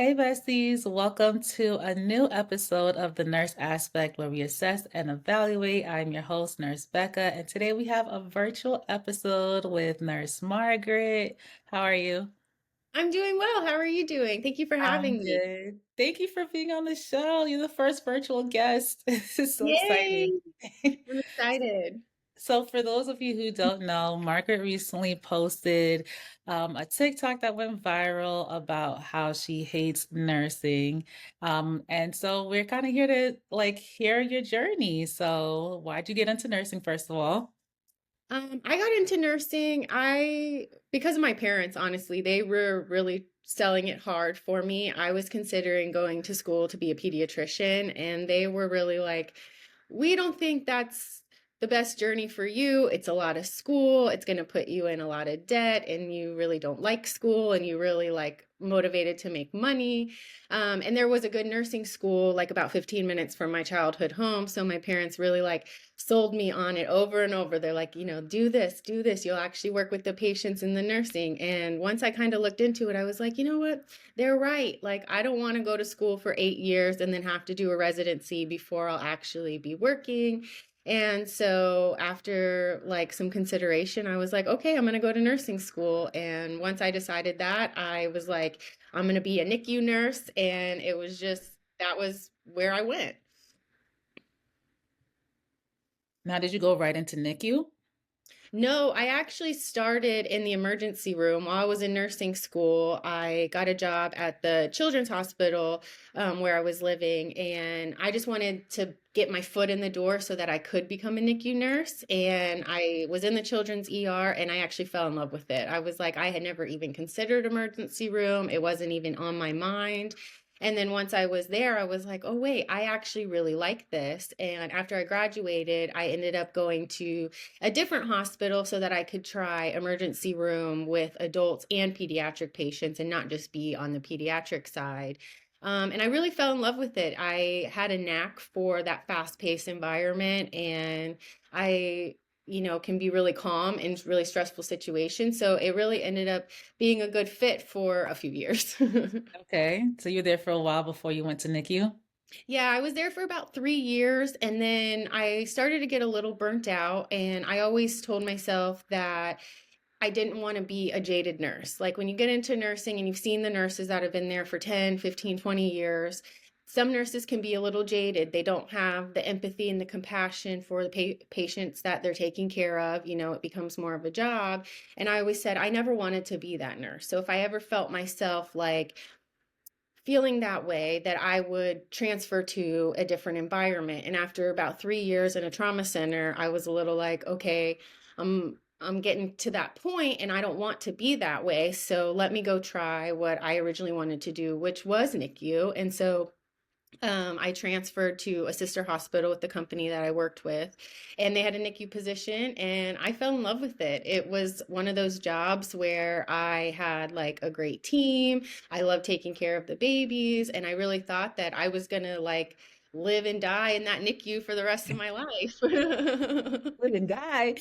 Hey, besties, welcome to a new episode of The Nurse Aspect where we assess and evaluate. I'm your host, Nurse Becca, and today we have a virtual episode with Nurse Margaret. How are you? I'm doing well. How are you doing? Thank you for I'm having me. good. Thank you for being on the show. You're the first virtual guest. This is so Yay! exciting. I'm excited. So, for those of you who don't know, Margaret recently posted a TikTok that went viral about how she hates nursing. And so we're kind of here to hear your journey. So, why'd you get into nursing, first of all? I got into nursing. Because of my parents, honestly, they were really selling it hard for me. I was considering going to school to be a pediatrician, and they were really like, we don't think that's the best journey for you. It's a lot of school. It's going to put you in a lot of debt, and you really don't like school, and you really like motivated to make money. And there was a good nursing school like about 15 minutes from my childhood home. So my parents really like sold me on it over and over. They're like, do this, do this. You'll actually work with the patients in the nursing. And once I kind of looked into it, I was like, you know what? They're right. Like, I don't want to go to school for 8 years and then have to do a residency before I'll actually be working. And so after like some consideration, I was like, okay, I'm going to go to nursing school. And once I decided that, I was like, I'm going to be a NICU nurse. And it was just, that was where I went. Now, did you go right into NICU? No, I actually started in the emergency room while I was in nursing school. I got a job at the children's hospital where I was living, and I just wanted to get my foot in the door so that I could become a NICU nurse. And I was in the children's ER, and I actually fell in love with it. I was like, I had never even considered emergency room, it wasn't even on my mind. And then once I was there, I was like, oh, wait, I actually really like this. And after I graduated, I ended up going to a different hospital so that I could try emergency room with adults and pediatric patients and not just be on the pediatric side. And I really fell in love with it. I had a knack for that fast paced environment, and can be really calm in really stressful situations. So it really ended up being a good fit for a few years. Okay, so you were there for a while before you went to NICU? Yeah, I was there for about 3 years, and then I started to get a little burnt out. And I always told myself that I didn't want to be a jaded nurse. Like when you get into nursing and you've seen the nurses that have been there for 10, 15, 20 years, some nurses can be a little jaded. They don't have the empathy and the compassion for the patients that they're taking care of. It becomes more of a job. And I always said I never wanted to be that nurse. So if I ever felt myself like feeling that way, that I would transfer to a different environment. And after about 3 years in a trauma center, I was a little like, okay, I'm getting to that point and I don't want to be that way. So let me go try what I originally wanted to do, which was NICU. And so I transferred to a sister hospital with the company that I worked with, and they had a NICU position, and I fell in love with it. It was one of those jobs where I had like a great team. I loved taking care of the babies, and I really thought that I was gonna like live and die in that NICU for the rest of my life. Live and die.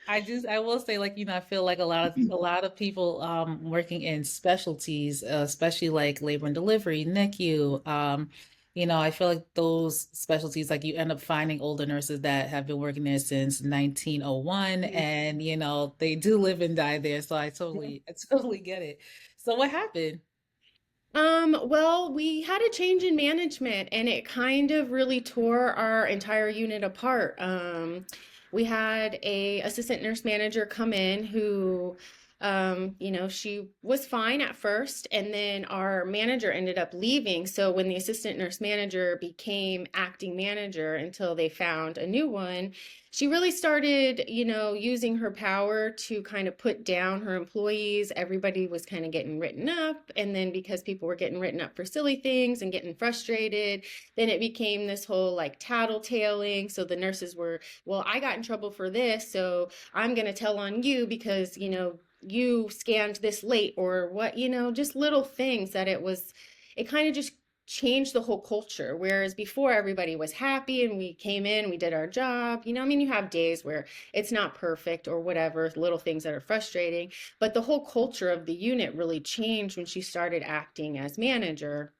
I will say, I feel like a lot of people working in specialties, especially like labor and delivery, NICU, I feel like those specialties, like you end up finding older nurses that have been working there since 1901, and they do live and die there. So I totally get it. So what happened? Well, we had a change in management and it kind of really tore our entire unit apart. We had a assistant nurse manager come in who, she was fine at first, and then our manager ended up leaving. So when the assistant nurse manager became acting manager until they found a new one, she really started, using her power to kind of put down her employees. Everybody was kind of getting written up. And then because people were getting written up for silly things and getting frustrated, then it became this whole like tattletaling. So the nurses were, well, I got in trouble for this, so I'm going to tell on you because, you scanned this late or what, just little things that it kind of just changed the whole culture. Whereas before everybody was happy and we came in, we did our job. You know, I mean, you have days where it's not perfect or whatever, little things that are frustrating, but the whole culture of the unit really changed when she started acting as manager,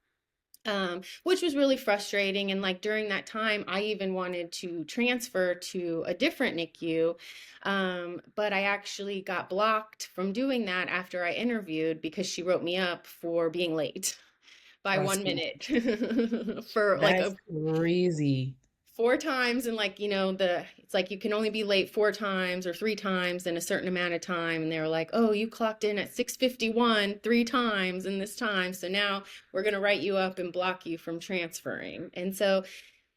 which was really frustrating. And like during that time, I even wanted to transfer to a different NICU, but I actually got blocked from doing that after I interviewed because she wrote me up for being late by That's 1 minute for like that's crazy. four times. And like, it's like you can only be late four times or three times in a certain amount of time. And they were like, oh, you clocked in at 6:51 three times in this time. So now we're going to write you up and block you from transferring. And so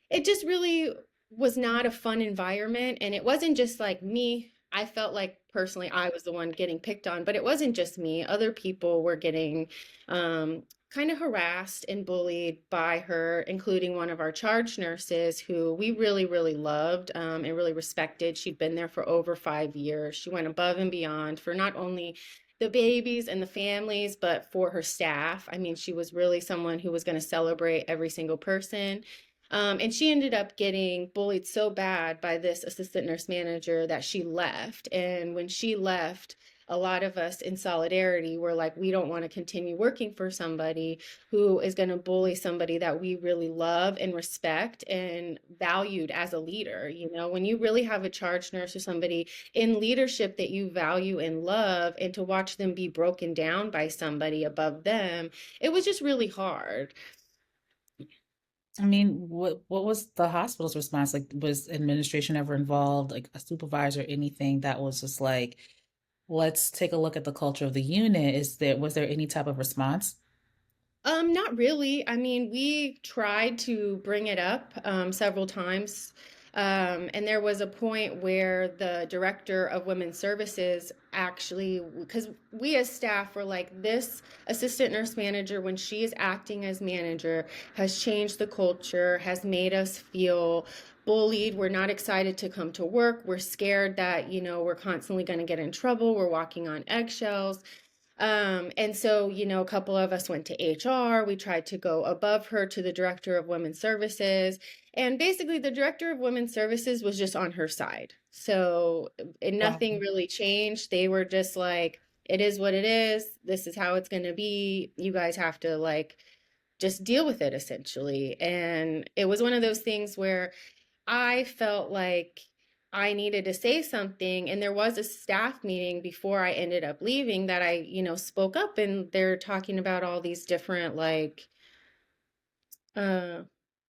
it just really was not a fun environment. And it wasn't just like me. I felt like personally I was the one getting picked on, but it wasn't just me. Other people were getting kind of harassed and bullied by her, including one of our charge nurses who we really, really loved and really respected. She'd been there for over 5 years. She went above and beyond for not only the babies and the families, but for her staff. I mean, she was really someone who was going to celebrate every single person. And she ended up getting bullied so bad by this assistant nurse manager that she left. And when she left, a lot of us in solidarity were like, we don't want to continue working for somebody who is going to bully somebody that we really love and respect and valued as a leader. You know, when you really have a charge nurse or somebody in leadership that you value and love, and to watch them be broken down by somebody above them, it was just really hard. I mean, what was the hospital's response? Like, was administration ever involved, like a supervisor, anything that was just like, let's take a look at the culture of the unit? Was there any type of response? Not really. I mean, we tried to bring it up several times. And there was a point where the director of women's services actually, because we as staff were like, this assistant nurse manager, when she is acting as manager, has changed the culture, has made us feel bullied. We're not excited to come to work. We're scared that, we're constantly going to get in trouble. We're walking on eggshells. And so, a couple of us went to HR. We tried to go above her to the director of women's services. And basically, the director of women's services was just on her side. So, and Wow. nothing really changed. They were just like, it is what it is. This is how it's going to be. You guys have to like just deal with it essentially. And it was one of those things where I felt like I needed to say something. And there was a staff meeting before I ended up leaving that I, spoke up, and they're talking about all these different, like, uh,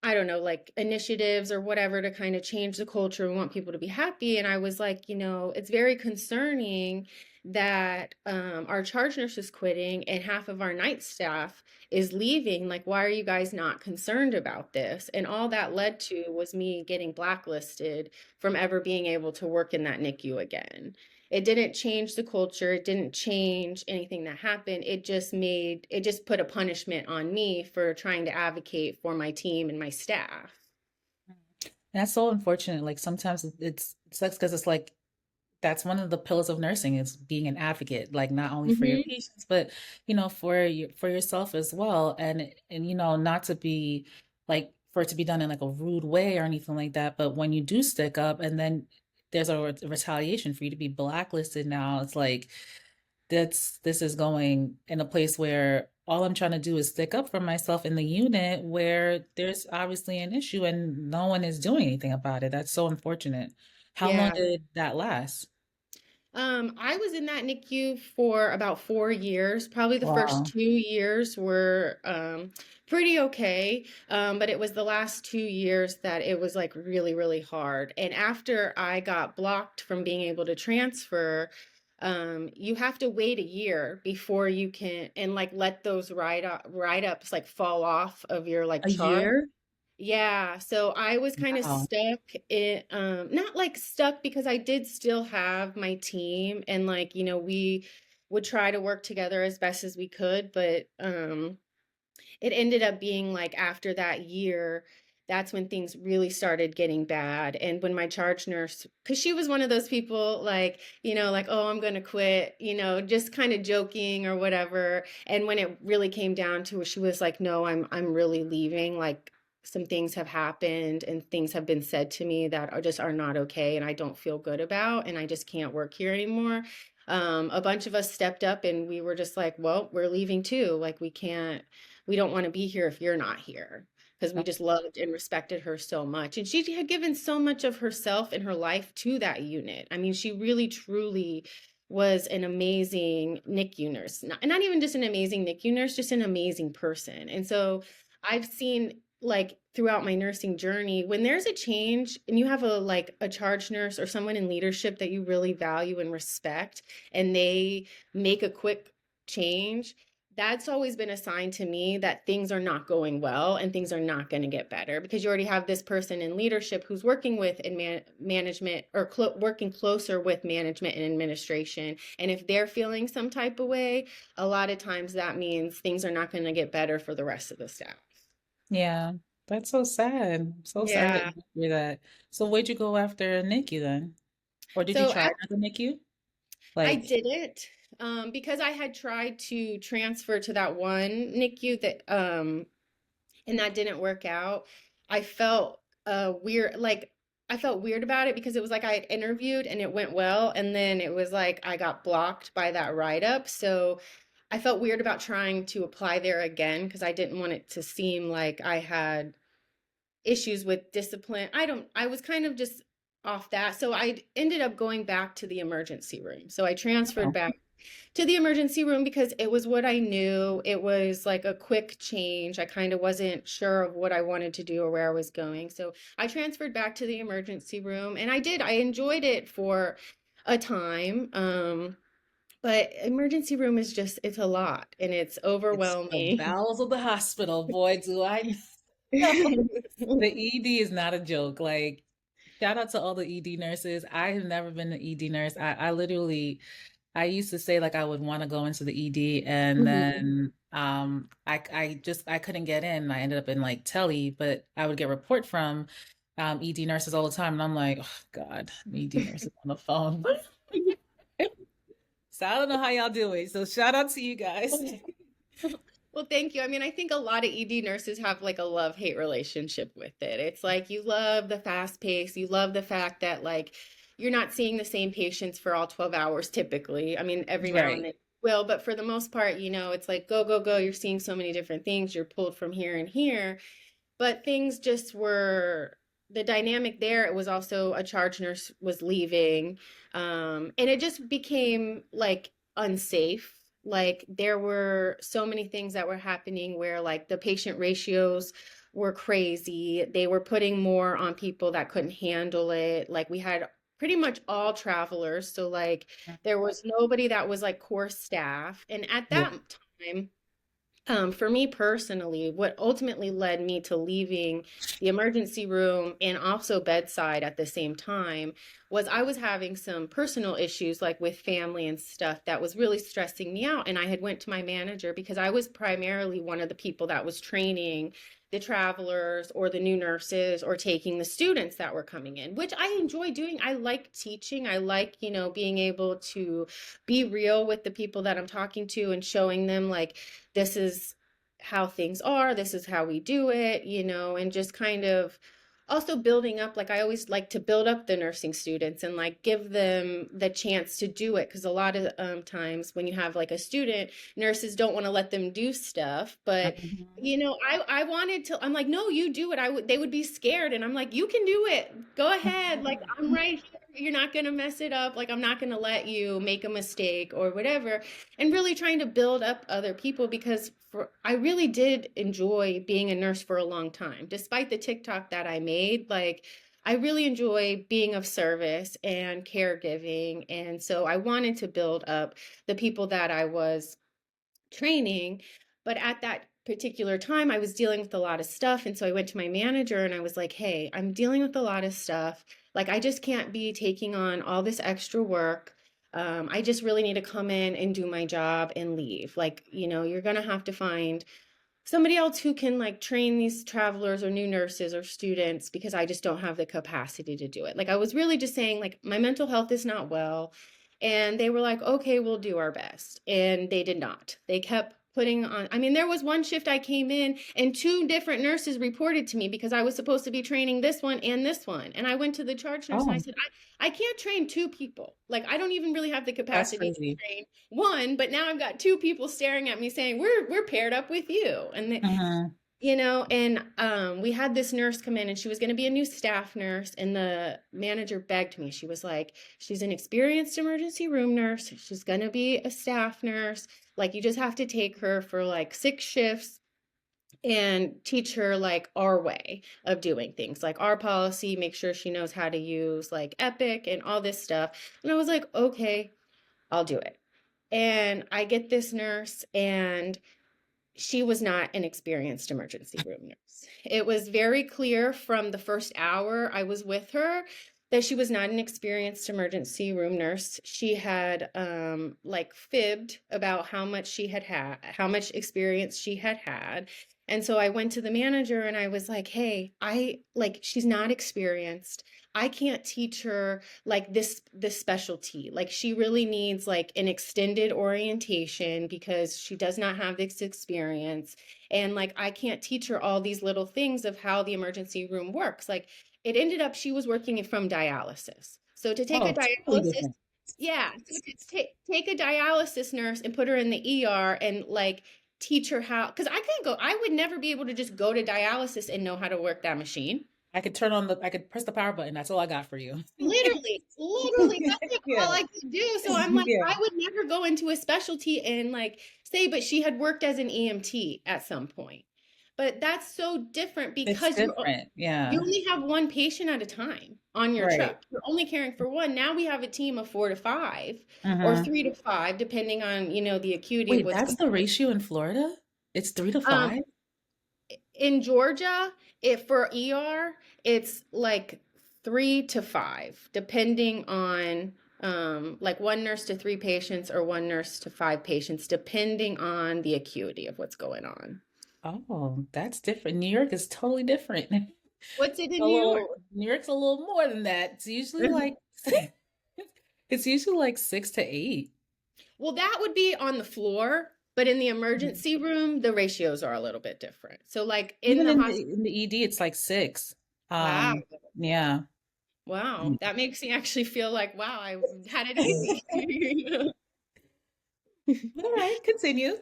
I don't know, like initiatives or whatever to kind of change the culture and want people to be happy. And I was like, it's very concerning that our charge nurse is quitting and half of our night staff is leaving. Like, why are you guys not concerned about this? And all that led to was me getting blacklisted from ever being able to work in that NICU again. It didn't change the culture. It didn't change anything that happened. It just put a punishment on me for trying to advocate for my team and my staff. That's so unfortunate. Like sometimes it sucks because it's like that's one of the pillars of nursing is being an advocate, like not only for your Hmm. patients, but for yourself as well. And not to be like for it to be done in like a rude way or anything like that. But when you do stick up and then there's a retaliation for you to be blacklisted now, it's like this is going in a place where all I'm trying to do is stick up for myself in the unit where there's obviously an issue and no one is doing anything about it. That's so unfortunate. How long Yeah. did that last? I was in that NICU for about 4 years. Probably the first Wow. 2 years were pretty okay. But it was the last 2 years that it was like really, really hard. And after I got blocked from being able to transfer, you have to wait a year before you can and like let those write ups like fall off of your like A chart. year? Yeah, so I was kind of Wow. stuck in not like stuck because I did still have my team, and like, we would try to work together as best as we could, but it ended up being like after that year that's when things really started getting bad. And when my charge nurse, because she was one of those people like, like, oh, I'm going to quit, just kind of joking or whatever. And when it really came down to it, she was like, no, I'm really leaving. Like, some things have happened and things have been said to me that are not okay and I don't feel good about, and I just can't work here anymore. A bunch of us stepped up and we were just like, well, we're leaving too. Like, we don't want to be here if you're not here, because we just loved and respected her so much. And she had given so much of herself and her life to that unit. I mean, she really, truly was an amazing NICU nurse. Not even just an amazing NICU nurse, just an amazing person. And so I've seen, like, throughout my nursing journey, when there's a change and you have a charge nurse or someone in leadership that you really value and respect, and they make a quick change, that's always been a sign to me that things are not going well and things are not going to get better, because you already have this person in leadership who's working with management, or working closer with management and administration. And if they're feeling some type of way, a lot of times that means things are not going to get better for the rest of the staff. Yeah, that's so sad. I'm so sorry to Yeah. hear that. So where'd you go after NICU then? Or did you So try another NICU? I Like, didn't, because I had tried to transfer to that one NICU and that didn't work out. I felt weird, like I felt weird about it, because it was like I had interviewed and it went well, and then it was like I got blocked by that write-up. So I felt weird about trying to apply there again, because I didn't want it to seem like I had issues with discipline. I was kind of just off that. So I ended up going back to the emergency room. So I transferred oh, back to the emergency room because it was what I knew. It was like a quick change. I kind of wasn't sure of what I wanted to do or where I was going. So I transferred back to the emergency room, and I did. I enjoyed it for a time. But emergency room is just, it's a lot and it's it's the overwhelming. bowels of the hospital. Boy, do I know. The ED is not a joke. Like, shout out to all the ED nurses. I have never been an ED nurse. I literally, I used to say like I would want to go into the ED, and Mhm. then I couldn't get in. I ended up in like tele, but I would get report from ED nurses all the time, and I'm like, oh God, ED nurses on the phone. So I don't know how y'all do it. So shout out to you guys. Well, thank you. I mean, I think a lot of ED nurses have like a love-hate relationship with it. It's like you love the fast pace, you love the fact that like you're not seeing the same patients for all 12 hours typically. I mean, every now and Right. then you will, but for the most part, it's like go, go, go. You're seeing so many different things. You're pulled from here and here. But things just were, the dynamic there. It was also a charge nurse was leaving, and it just became like unsafe. Like, there were so many things that were happening where like the patient ratios were crazy. They were putting more on people that couldn't handle it. Like, we had pretty much all travelers, so like there was nobody that was like core staff. And at Yeah. that time, for me personally, what ultimately led me to leaving the emergency room and also bedside at the same time was I was having some personal issues, like with family and stuff, that was really stressing me out. And I had went to my manager, because I was primarily one of the people that was training the travelers or the new nurses or taking the students that were coming in, which I enjoy doing. I like teaching. I like, being able to be real with the people that I'm talking to and showing them like, this is how things are, this is how we do it, and just kind of also building up. Like, I always like to build up the nursing students and like give them the chance to do it, because a lot of times when you have like a student, nurses don't want to let them do stuff. But Mhm. I wanted to, I'm like, no, you do it. They would be scared, and I'm like, you can do it, go ahead, like I'm right here, you're not going to mess it up, like I'm not going to let you make a mistake or whatever. And really trying to build up other people, because I really did enjoy being a nurse for a long time, despite the TikTok that I made. Like, I really enjoy being of service and caregiving, and so I wanted to build up the people that I was training. But at that particular time, I was dealing with a lot of stuff, and so I went to my manager and I was like, hey, I'm dealing with a lot of stuff. Like, I just can't be taking on all this extra work. I just really need to come in and do my job and leave. Like, you're gonna have to find somebody else who can like train these travelers or new nurses or students because I just don't have the capacity to do it. Like I was really just saying like my mental health is not well, and they were like, "Okay, we'll do our best." And they did not. They kept putting on, I mean, there was one shift I came in and two different nurses reported to me because I was supposed to be training this one and this one. And I went to the charge nurse and I Oh, said, I can't train two people. Like I don't even really have the that's capacity to crazy. train one, but now I've got two people staring at me saying, we're paired up with you. And they, Hmm. and we had this nurse come in and she was going to be a new staff nurse, and the manager begged me. She was like, she's an experienced emergency room nurse. She's going to be a staff nurse. Like you just have to take her for like 6 shifts and teach her like our way of doing things, like our policy, make sure she knows how to use like Epic and all this stuff. And I was like, okay, I'll do it. And I get this nurse, and she was not an experienced emergency room nurse. It was very clear from the first hour I was with her that she was not an experienced emergency room nurse. She had like fibbed about how much how much experience she had had. And so I went to the manager and I was like, "Hey, I like she's not experienced. I can't teach her like this specialty. Like she really needs like an extended orientation because she does not have this experience, and like I can't teach her all these little things of how the emergency room works." Like it ended up she was working from dialysis. So to take a Oh, totally dialysis, different. yeah, so to take a dialysis nurse and put her in the ER and like teach her how, because I would never be able to just go to dialysis and know how to work that machine. I could press the power button. That's all I got for you. Literally, that's like all Yeah. I could do. So I'm like, Yeah. I would never go into a specialty and like say, but she had worked as an EMT at some point. But that's so different It's because different. you Yeah. only have one patient at a time on your Right. truck. You're only caring for one. Now we have a team of 4 to 5 or Hmm. 3 to 5, depending on, the acuity of Wait, what's that's going the ratio in Florida? It's three to on. five? In Georgia, if for ER, it's like 3 to 5, depending on like one nurse to 3 patients or one nurse to 5 patients, depending on the acuity of what's going on. Oh, that's different. New York is totally different. What's it in A New York? little, New York's a little more than that. It's usually like it's usually like 6 to 8. Well, that would be on the floor, but in the Mhm. emergency room, the ratios are a little bit different. So, like in Even the in hospital, the ED, it's like 6. wow, Yeah. wow, Mm. that makes me actually feel like, wow, I had it easy. All right, continue.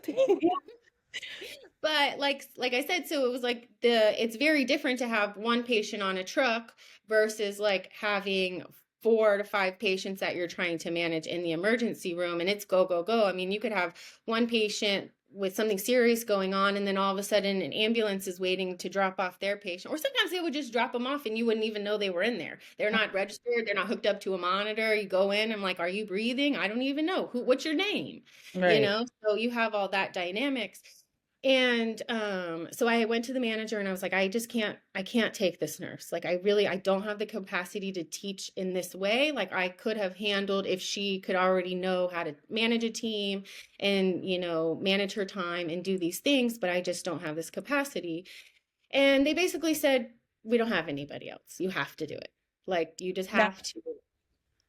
But like I said, so it was like it's very different to have one patient on a truck versus like having 4 to 5 patients that you're trying to manage in the emergency room, and it's go go go. I mean, you could have one patient with something serious going on, and then all of a sudden an ambulance is waiting to drop off their patient, or sometimes they would just drop them off and you wouldn't even know they were in there. They're not registered, they're not hooked up to a monitor. You go in, I'm like, are you breathing? I don't even know what's your name, Right. so you have all that dynamics. And so I went to the manager and I was like, I can't take this nurse. Like I don't have the capacity to teach in this way. Like I could have handled if she could already know how to manage a team and, manage her time and do these things, but I just don't have this capacity. And they basically said, we don't have anybody else. You have to do it. Like you just Now, have to.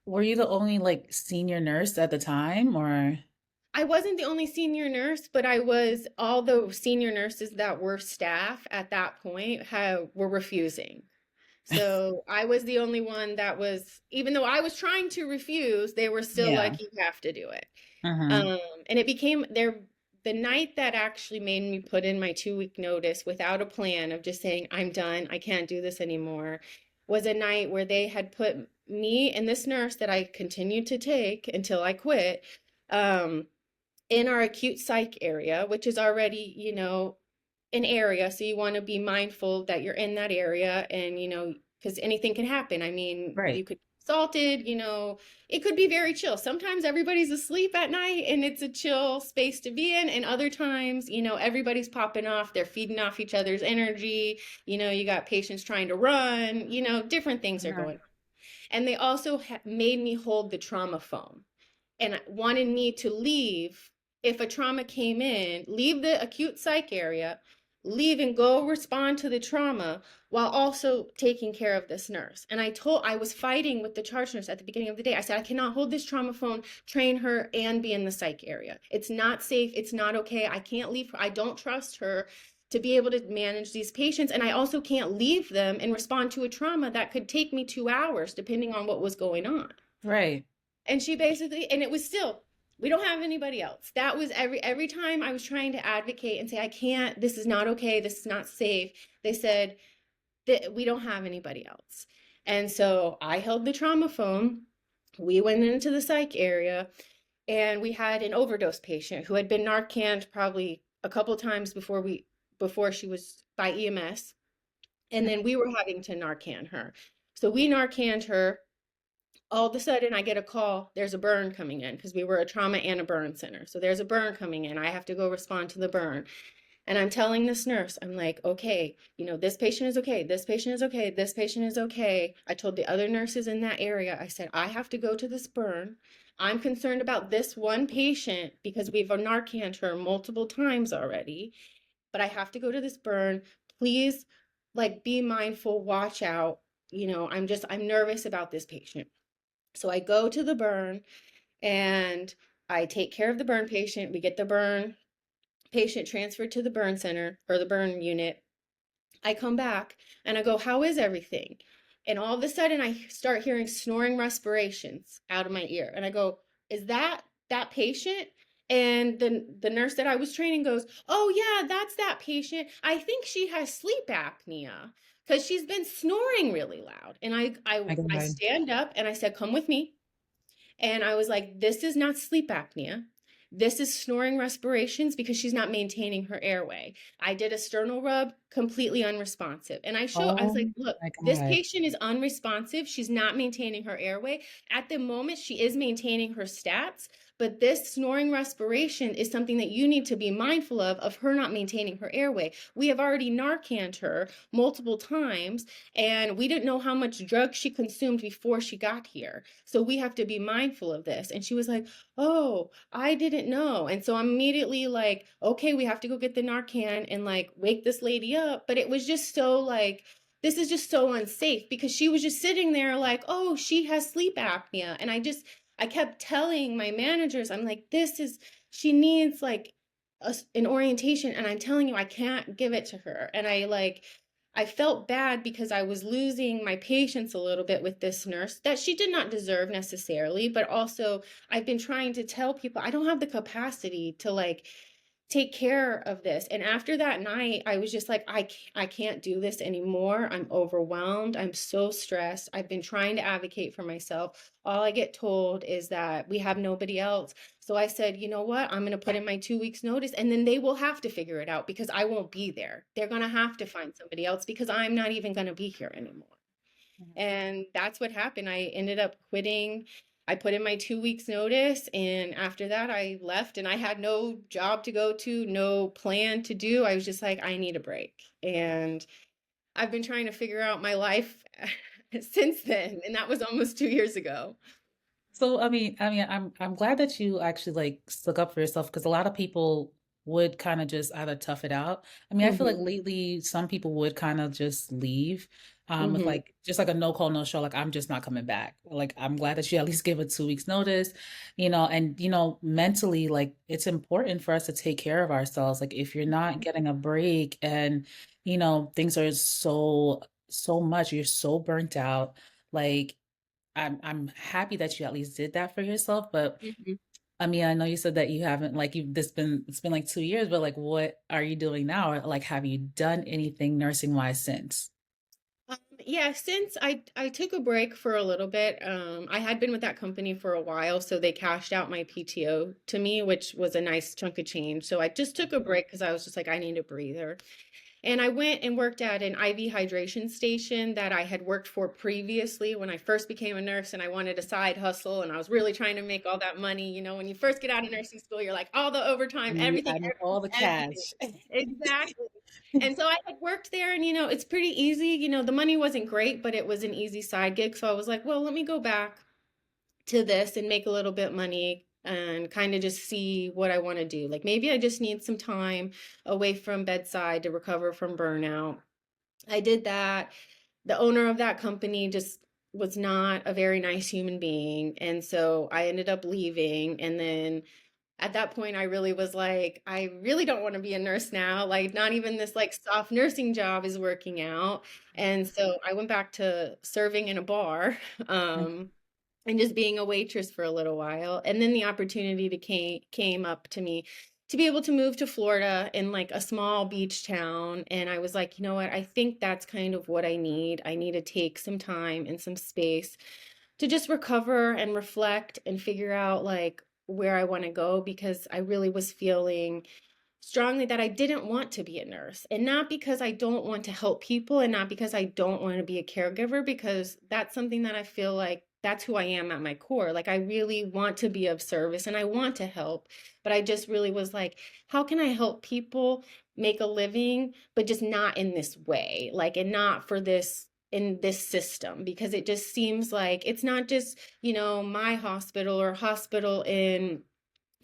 were you the only like senior nurse at the time or? I wasn't the only senior nurse, but I was all the senior nurses that were staff at that point were refusing. So I was the only one that was, even though I was trying to refuse, they were still Yeah. like, you have to do it. Hmm. Um, and it became the night that actually made me put in my 2 week notice without a plan of just saying, I'm done, I can't do this anymore, was a night where they had put me and this nurse that I continued to take until I quit. Um, in our acute psych area, which is already, an area. So you want to be mindful that you're in that area and, because anything can happen. I mean, you Right. could be assaulted, it could be very chill. Sometimes everybody's asleep at night and it's a chill space to be in. And other times, everybody's popping off. They're feeding off each other's energy. You got patients trying to run, different things are going Mhm. on. And they also made me hold the trauma phone and wanted me to leave if a trauma came in, leave the acute psych area, leave and go respond to the trauma while also taking care of this nurse. And I was fighting with the charge nurse at the beginning of the day. I said, I cannot hold this trauma phone, train her, and be in the psych area. It's not safe. It's not okay. I can't leave her. I don't trust her to be able to manage these patients. And I also can't leave them and respond to a trauma that could take me 2 hours, depending on what was going on. Right. And she basically, and it was still, we don't have anybody else. That was every time I was trying to advocate and say, I can't, this is not okay, this is not safe. They said that we don't have anybody else. And so I held the trauma phone. We went into the psych area, and we had an overdose patient who had been Narcaned probably a couple times before she was by EMS. And then we were having to Narcan her. So we Narcaned her. All of a sudden I get a call, there's a burn coming in, because we were a trauma and a burn center. So there's a burn coming in. I have to go respond to the burn. And I'm telling this nurse, I'm like, okay, this patient is okay. This patient is okay. This patient is okay. I told the other nurses in that area, I said, I have to go to this burn. I'm concerned about this one patient because we've Narcaned her multiple times already, but I have to go to this burn. Please, be mindful, watch out. I'm nervous about this patient. So I go to the burn and I take care of the burn patient. We get the burn patient transferred to the burn center or the burn unit. I come back and I go, how is everything? And all of a sudden I start hearing snoring respirations out of my ear. And I go, is that patient? And the nurse that I was training goes, oh yeah, that's that patient. I think she has sleep apnea because she's been snoring really loud. And I stand up and I said, come with me. And I was like, this is not sleep apnea. This is snoring respirations because she's not maintaining her airway. I did a sternal rub, completely unresponsive. And I was like, look, this patient is unresponsive. She's not maintaining her airway. At the moment, she is maintaining her stats, but this snoring respiration is something that you need to be mindful of her not maintaining her airway. We have already Narcaned her multiple times, and we didn't know how much drug she consumed before she got here. So we have to be mindful of this. And she was like, oh, I didn't know. And so I'm immediately like, okay, we have to go get the Narcan and wake this lady up. But it was just so this is just so unsafe because she was just sitting there like, oh, she has sleep apnea. And I kept telling my managers, I'm like, she needs an orientation. And I'm telling you, I can't give it to her. And I felt bad because I was losing my patience a little bit with this nurse that she did not deserve necessarily, but also I've been trying to tell people I don't have the capacity to take care of this. And after that night, I was just like, I can't do this anymore. I'm overwhelmed. I'm so stressed. I've been trying to advocate for myself. All I get told is that we have nobody else. So I said, you know what? I'm going to put in my 2 weeks notice, and then they will have to figure it out because I won't be there. They're going to have to find somebody else because I'm not even going to be here anymore. And that's what happened. I ended up quitting. I put in my 2 weeks notice, and after that I left, and I had no job to go to, no plan to do. I was just like, I need a break. And I've been trying to figure out my life since then, and that was almost 2 years ago. So I'm glad that you actually stuck up for yourself because a lot of people would kind of just either tough it out. I feel like lately some people would kind of just leave with just a no call, no show, I'm just not coming back. I'm glad that you at least give a 2 weeks notice, and mentally it's important for us to take care of ourselves. If you're not getting a break and things are so much, you're so burnt out, I'm happy that you at least did that for yourself, but I know you said that you haven't it's been 2 years, but what are you doing now? Or have you done anything nursing wise since? Yeah, since I took a break for a little bit, I had been with that company for a while, so they cashed out my PTO to me, which was a nice chunk of change. So I just took a break because I was just like, I need a breather. And I went and worked at an IV hydration station that I had worked for previously when I first became a nurse, and I wanted a side hustle, and I was really trying to make all that money. When you first get out of nursing school, you're like, all the overtime, everything, all the cash. Exactly. And so I had worked there, and it's pretty easy. The money wasn't great, but it was an easy side gig. So I was like, well, let me go back to this and make a little bit money and kind of just see what I want to do. Like maybe I just need some time away from bedside to recover from burnout. I did that. The owner of that company just was not a very nice human being. And so I ended up leaving. And then at that point, I really was like, I really don't want to be a nurse now. Like, not even this like soft nursing job is working out. And so I went back to serving in a bar. And just being a waitress for a little while. And then the opportunity to came up to me to be able to move to Florida in like a small beach town. And I was like, you know what? I think that's kind of what I need. I need to take some time and some space to just recover and reflect and figure out like where I want to go, because I really was feeling strongly that I didn't want to be a nurse. And not because I don't want to help people, and not because I don't want to be a caregiver, because that's something that I feel like that's who I am at my core. Like I really want to be of service and I want to help, but I just really was like, how can I help people make a living, but just not in this way, like, and not for this in this system, because it just seems like it's not just, my hospital or hospital in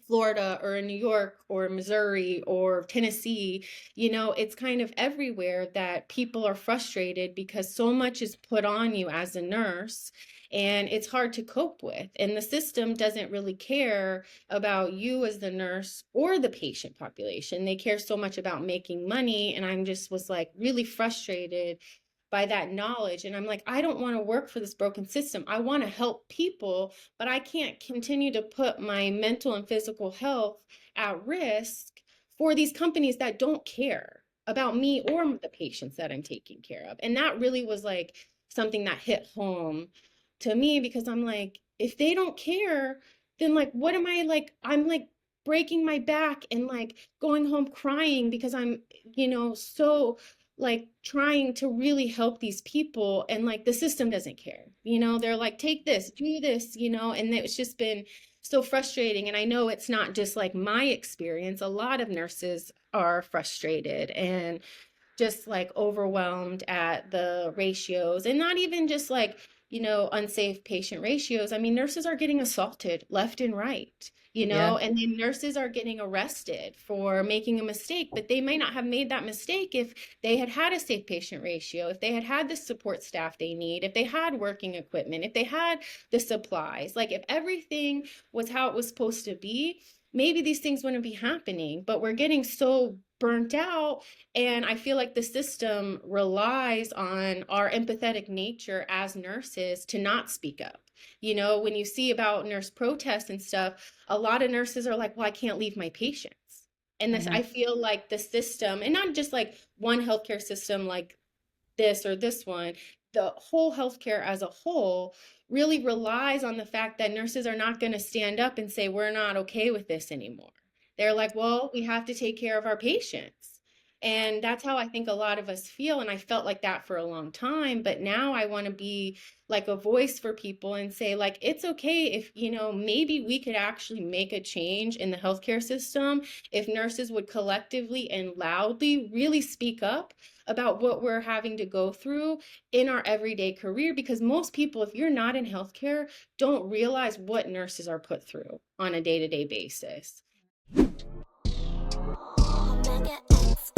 Florida or in New York or Missouri or Tennessee. It's kind of everywhere that people are frustrated because so much is put on you as a nurse and it's hard to cope with. And the system doesn't really care about you as the nurse or the patient population. They care so much about making money. And I'm just was like really frustrated by that knowledge. And I'm like, I don't want to work for this broken system. I want to help people, but I can't continue to put my mental and physical health at risk for these companies that don't care about me or the patients that I'm taking care of. And that really was like something that hit home to me, because I'm like, if they don't care, then like, what am I like? I'm like breaking my back and like going home crying because I'm, so like trying to really help these people, and like the system doesn't care. They're like, take this, do this, and it's just been so frustrating. And I know it's not just like my experience. A lot of nurses are frustrated and just like overwhelmed at the ratios, and not even just like, unsafe patient ratios. I mean, nurses are getting assaulted left and right, Yeah. and then nurses are getting arrested for making a mistake, but they may not have made that mistake if they had had a safe patient ratio, if they had had the support staff they need, if they had working equipment, if they had the supplies, like if everything was how it was supposed to be, maybe these things wouldn't be happening. But we're getting so burnt out, and I feel like the system relies on our empathetic nature as nurses to not speak up. When you see about nurse protests and stuff, a lot of nurses are like, well, I can't leave my patients. And this, Hmm. I feel like the system, and not just like one healthcare system like this or this one, the whole healthcare as a whole really relies on the fact that nurses are not going to stand up and say, we're not okay with this anymore. They're like, well, we have to take care of our patients. And that's how I think a lot of us feel. And I felt like that for a long time. But now I want to be like a voice for people and say, like, it's okay if, maybe we could actually make a change in the healthcare system if nurses would collectively and loudly really speak up about what we're having to go through in our everyday career. Because most people, if you're not in healthcare, don't realize what nurses are put through on a day-to-day basis. Omega X.